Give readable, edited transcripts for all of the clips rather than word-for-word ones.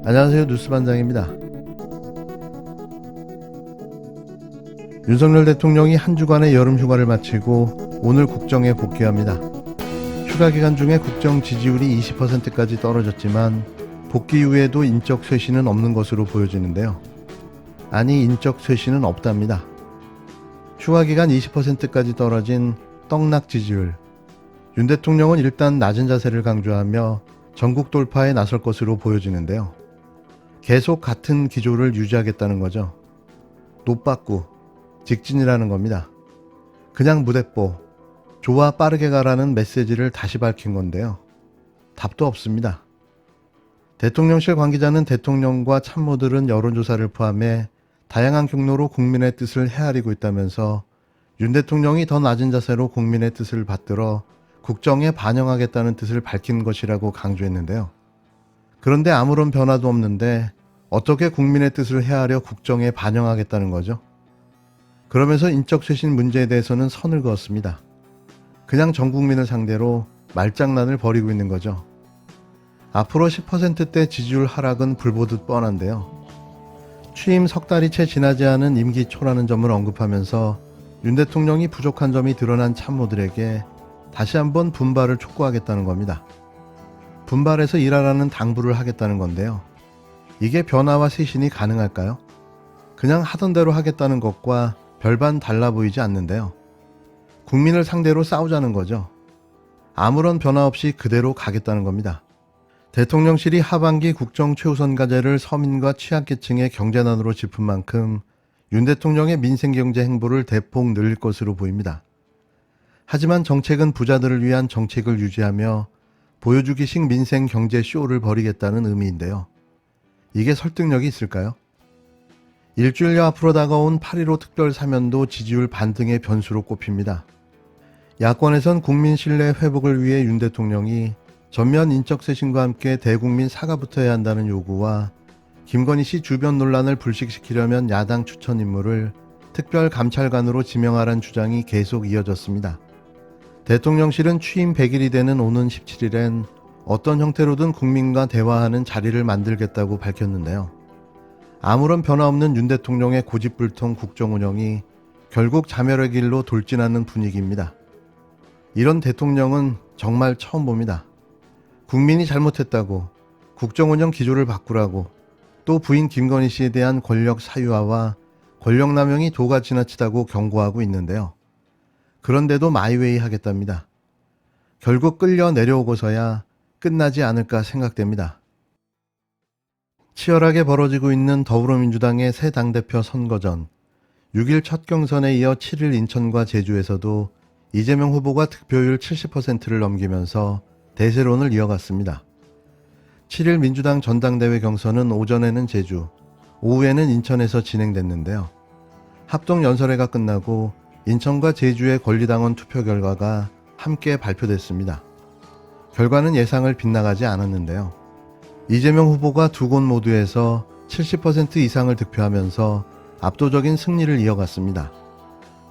안녕하세요. 뉴스반장입니다. 윤석열 대통령이 한 주간의 여름 휴가를 마치고 오늘 국정에 복귀합니다. 휴가 기간 중에 국정 지지율이 20%까지 떨어졌지만 복귀 이후에도 인적 쇄신은 없는 것으로 보여지는데요. 아니, 인적 쇄신은 없답니다. 휴가 기간 20%까지 떨어진 떡락 지지율. 윤 대통령은 일단 낮은 자세를 강조하며 전국 돌파에 나설 것으로 보여지는데요. 계속 같은 기조를 유지하겠다는 거죠. 노빠꾸, 직진이라는 겁니다. 그냥 무대뽀, 좋아 빠르게 가라는 메시지를 다시 밝힌 건데요. 답도 없습니다. 대통령실 관계자는 대통령과 참모들은 여론조사를 포함해 다양한 경로로 국민의 뜻을 헤아리고 있다면서 윤 대통령이 더 낮은 자세로 국민의 뜻을 받들어 국정에 반영하겠다는 뜻을 밝힌 것이라고 강조했는데요. 그런데 아무런 변화도 없는데 어떻게 국민의 뜻을 헤아려 국정에 반영하겠다는 거죠? 그러면서 인적 쇄신 문제에 대해서는 선을 그었습니다. 그냥 전 국민을 상대로 말장난을 벌이고 있는 거죠. 앞으로 10%대 지지율 하락은 불보듯 뻔한데요. 취임 석 달이 채 지나지 않은 임기 초라는 점을 언급하면서 윤 대통령이 부족한 점이 드러난 참모들에게 다시 한번 분발을 촉구하겠다는 겁니다. 분발해서 일하라는 당부를 하겠다는 건데요. 이게 변화와 쇄신이 가능할까요? 그냥 하던 대로 하겠다는 것과 별반 달라 보이지 않는데요. 국민을 상대로 싸우자는 거죠. 아무런 변화 없이 그대로 가겠다는 겁니다. 대통령실이 하반기 국정 최우선 과제를 서민과 취약계층의 경제난으로 짚은 만큼 윤 대통령의 민생경제 행보를 대폭 늘릴 것으로 보입니다. 하지만 정책은 부자들을 위한 정책을 유지하며 보여주기식 민생 경제 쇼를 벌이겠다는 의미인데요. 이게 설득력이 있을까요? 일주일여 앞으로 다가온 8.15 특별 사면도 지지율 반등의 변수로 꼽힙니다. 야권에선 국민 신뢰 회복을 위해 윤 대통령이 전면 인적 쇄신과 함께 대국민 사과부터 해야 한다는 요구와 김건희 씨 주변 논란을 불식시키려면 야당 추천 인물을 특별감찰관으로 지명하라는 주장이 계속 이어졌습니다. 대통령실은 취임 100일이 되는 오는 17일엔 어떤 형태로든 국민과 대화하는 자리를 만들겠다고 밝혔는데요. 아무런 변화 없는 윤 대통령의 고집불통 국정 운영이 결국 자멸의 길로 돌진하는 분위기입니다. 이런 대통령은 정말 처음 봅니다. 국민이 잘못했다고 국정 운영 기조를 바꾸라고 또 부인 김건희 씨에 대한 권력 사유화와 권력 남용이 도가 지나치다고 경고하고 있는데요. 그런데도 마이웨이 하겠답니다. 결국 끌려 내려오고서야 끝나지 않을까 생각됩니다. 치열하게 벌어지고 있는 더불어민주당의 새 당대표 선거전, 6일 첫 경선에 이어 7일 인천과 제주에서도 이재명 후보가 득표율 70%를 넘기면서 대세론을 이어갔습니다. 7일 민주당 전당대회 경선은 오전에는 제주, 오후에는 인천에서 진행됐는데요. 합동연설회가 끝나고 인천과 제주의 권리당원 투표 결과가 함께 발표됐습니다. 결과는 예상을 빗나가지 않았는데요. 이재명 후보가 두 곳 모두에서 70% 이상을 득표하면서 압도적인 승리를 이어갔습니다.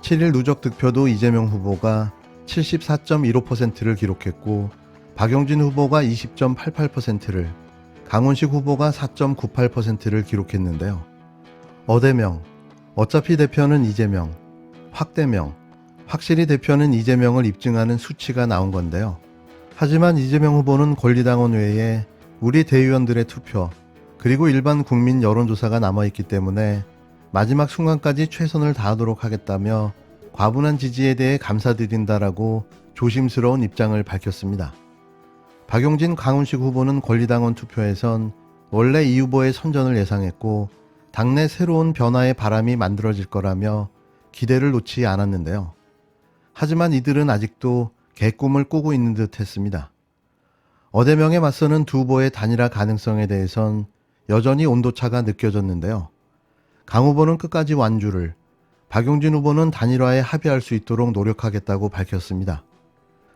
7일 누적 득표도 이재명 후보가 74.15%를 기록했고 박용진 후보가 20.88%를, 강훈식 후보가 4.98%를 기록했는데요. 어대명, 어차피 대표는 이재명, 확대명, 확실히 대표는 이재명을 입증하는 수치가 나온 건데요. 하지만 이재명 후보는 권리당원 외에 우리 대의원들의 투표, 그리고 일반 국민 여론조사가 남아있기 때문에 마지막 순간까지 최선을 다하도록 하겠다며 과분한 지지에 대해 감사드린다라고 조심스러운 입장을 밝혔습니다. 박용진, 강훈식 후보는 권리당원 투표에선 원래 이 후보의 선전을 예상했고 당내 새로운 변화의 바람이 만들어질 거라며 기대를 놓지 않았는데요. 하지만 이들은 아직도 개꿈을 꾸고 있는 듯 했습니다. 어대명에 맞서는 두 후보의 단일화 가능성에 대해선 여전히 온도차가 느껴졌는데요. 강 후보는 끝까지 완주를, 박용진 후보는 단일화에 합의할 수 있도록 노력하겠다고 밝혔습니다.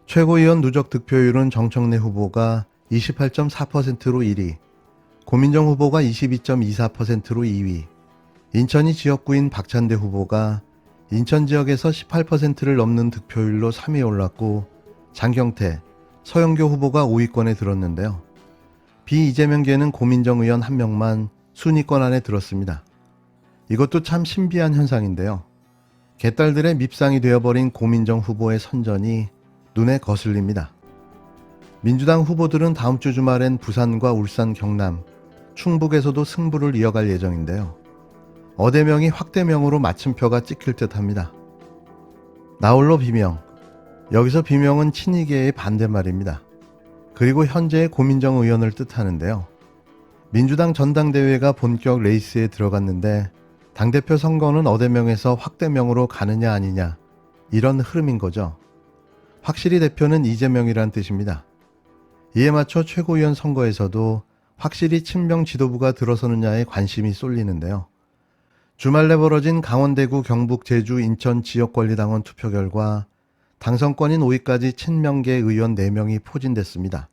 최고위원 누적 득표율은 정청래 후보가 28.4%로 1위, 고민정 후보가 22.24%로 2위, 인천이 지역구인 박찬대 후보가 인천 지역에서 18%를 넘는 득표율로 3위에 올랐고 장경태, 서영교 후보가 5위권에 들었는데요. 비이재명계는 고민정 의원 한 명만 순위권 안에 들었습니다. 이것도 참 신비한 현상인데요. 개딸들의 밉상이 되어버린 고민정 후보의 선전이 눈에 거슬립니다. 민주당 후보들은 다음 주 주말엔 부산과 울산, 경남, 충북에서도 승부를 이어갈 예정인데요. 어대명이 확대명으로 맞춤표가 찍힐 듯합니다. 나홀로 비명. 여기서 비명은 친이계의 반대말입니다. 그리고 현재의 고민정 의원을 뜻하는데요. 민주당 전당대회가 본격 레이스에 들어갔는데 당대표 선거는 어대명에서 확대명으로 가느냐 아니냐, 이런 흐름인 거죠. 확실히 대표는 이재명이란 뜻입니다. 이에 맞춰 최고위원 선거에서도 확실히 친명 지도부가 들어서느냐에 관심이 쏠리는데요. 주말 내 벌어진 강원대구, 경북, 제주, 인천 지역권리당원 투표 결과 당선권인 5위까지 친명계 의원 4명이 포진됐습니다.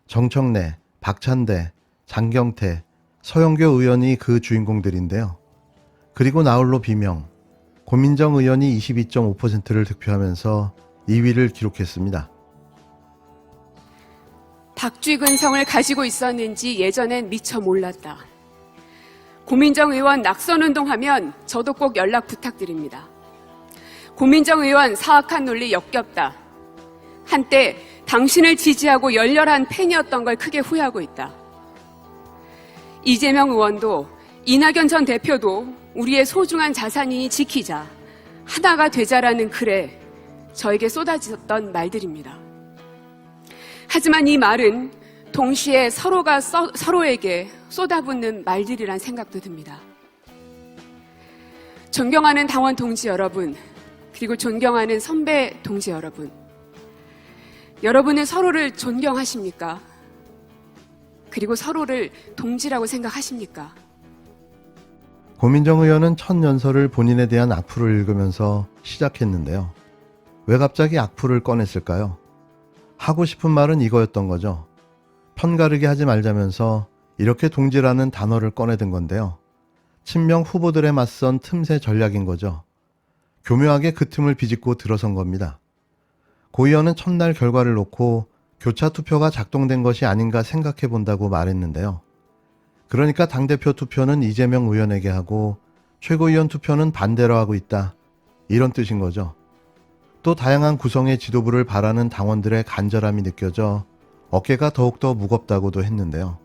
정청래, 박찬대, 장경태, 서영교 의원이 그 주인공들인데요. 그리고 나홀로 비명, 고민정 의원이 22.5%를 득표하면서 2위를 기록했습니다. 박쥐근성을 가지고 있었는지 예전엔 미처 몰랐다. 고민정 의원 낙선운동하면 저도 꼭 연락 부탁드립니다. 고민정 의원 사악한 논리 역겹다. 한때 당신을 지지하고 열렬한 팬이었던 걸 크게 후회하고 있다. 이재명 의원도 이낙연 전 대표도 우리의 소중한 자산이니 지키자, 하나가 되자라는 글에 저에게 쏟아졌던 말들입니다. 하지만 이 말은 동시에 서로가 서로에게 쏟아붓는 말들이란 생각도 듭니다. 존경하는 당원 동지 여러분, 그리고 존경하는 선배 동지 여러분, 여러분은 서로를 존경하십니까? 그리고 서로를 동지라고 생각하십니까? 고민정 의원은 첫 연설을 본인에 대한 악플을 읽으면서 시작했는데요. 왜 갑자기 악플을 꺼냈을까요? 하고 싶은 말은 이거였던 거죠. 편가르기 하지 말자면서 이렇게 동지라는 단어를 꺼내든 건데요. 친명 후보들에 맞선 틈새 전략인 거죠. 교묘하게 그 틈을 비집고 들어선 겁니다. 고 의원은 첫날 결과를 놓고 교차 투표가 작동된 것이 아닌가 생각해 본다고 말했는데요. 그러니까 당대표 투표는 이재명 의원에게 하고 최고위원 투표는 반대로 하고 있다, 이런 뜻인 거죠. 또 다양한 구성의 지도부를 바라는 당원들의 간절함이 느껴져 어깨가 더욱더 무겁다고도 했는데요.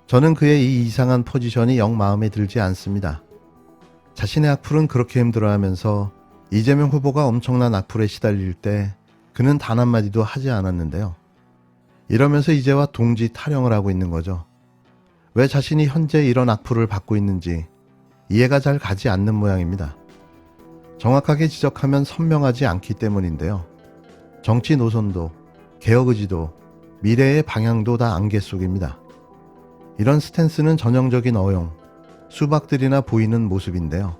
저는 그의 이 이상한 포지션이 영 마음에 들지 않습니다. 자신의 악플은 그렇게 힘들어하면서 이재명 후보가 엄청난 악플에 시달릴 때 그는 단 한마디도 하지 않았는데요. 이러면서 이제와 동지 타령을 하고 있는 거죠. 왜 자신이 현재 이런 악플을 받고 있는지 이해가 잘 가지 않는 모양입니다. 정확하게 지적하면 선명하지 않기 때문인데요. 정치 노선도, 개혁 의지도, 미래의 방향도 다 안개 속입니다. 이런 스탠스는 전형적인 어용, 수박들이나 보이는 모습인데요.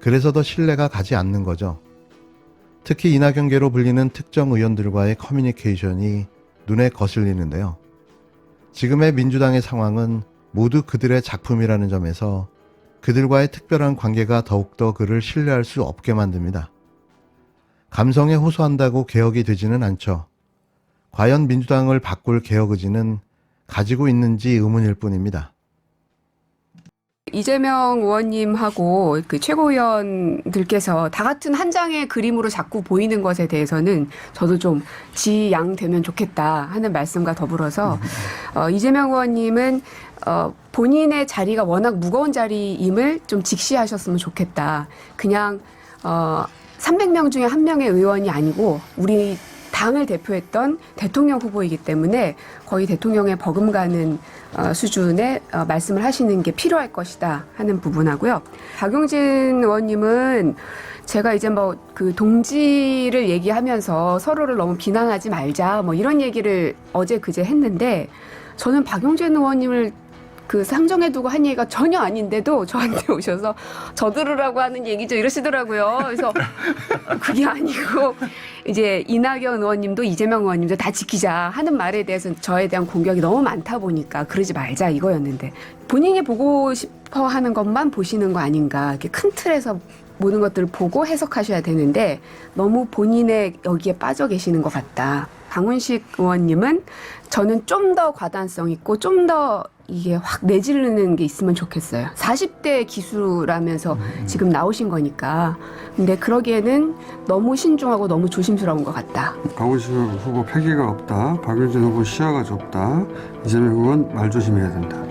그래서 더 신뢰가 가지 않는 거죠. 특히 이낙연계로 불리는 특정 의원들과의 커뮤니케이션이 눈에 거슬리는데요. 지금의 민주당의 상황은 모두 그들의 작품이라는 점에서 그들과의 특별한 관계가 더욱더 그를 신뢰할 수 없게 만듭니다. 감성에 호소한다고 개혁이 되지는 않죠. 과연 민주당을 바꿀 개혁 의지는 가지고 있는지 의문일 뿐입니다. 이재명 의원님하고 그 최고위원들께서 다 같은 한 장의 그림으로 자꾸 보이는 것에 대해서는 저도 좀 지양되면 좋겠다 하는 말씀과 더불어서 이재명 의원님은 본인의 자리가 워낙 무거운 자리임을 좀 직시하셨으면 좋겠다. 그냥 300명 중에 한 명의 의원이 아니고 우리 당을 대표했던 대통령 후보이기 때문에 거의 대통령에 버금가는 수준의 말씀을 하시는 게 필요할 것이다 하는 부분하고요. 박용진 의원님은 제가 이제 뭐 그 동지를 얘기하면서 서로를 너무 비난하지 말자 뭐 이런 얘기를 어제 그제 했는데 저는 박용진 의원님을 그 상정해두고 한 얘기가 전혀 아닌데도 저한테 오셔서 저 들으라고 하는 얘기죠 이러시더라고요. 그래서 그게 아니고 이제 이낙연 의원님도 이재명 의원님도 다 지키자 하는 말에 대해서 저에 대한 공격이 너무 많다 보니까 그러지 말자 이거였는데 본인이 보고 싶어 하는 것만 보시는 거 아닌가, 이렇게 큰 틀에서 모든 것들을 보고 해석하셔야 되는데 너무 본인의 여기에 빠져 계시는 것 같다. 강훈식 의원님은 저는 좀 더 과단성 있고 좀 더 이게 확 내지르는 게 있으면 좋겠어요. 40대 기수라면서 지금 나오신 거니까. 근데 그러기에는 너무 신중하고 너무 조심스러운 것 같다. 강훈식 후보 패기가 없다. 박용진 후보 시야가 좁다. 이재명 후보는 말조심해야 된다.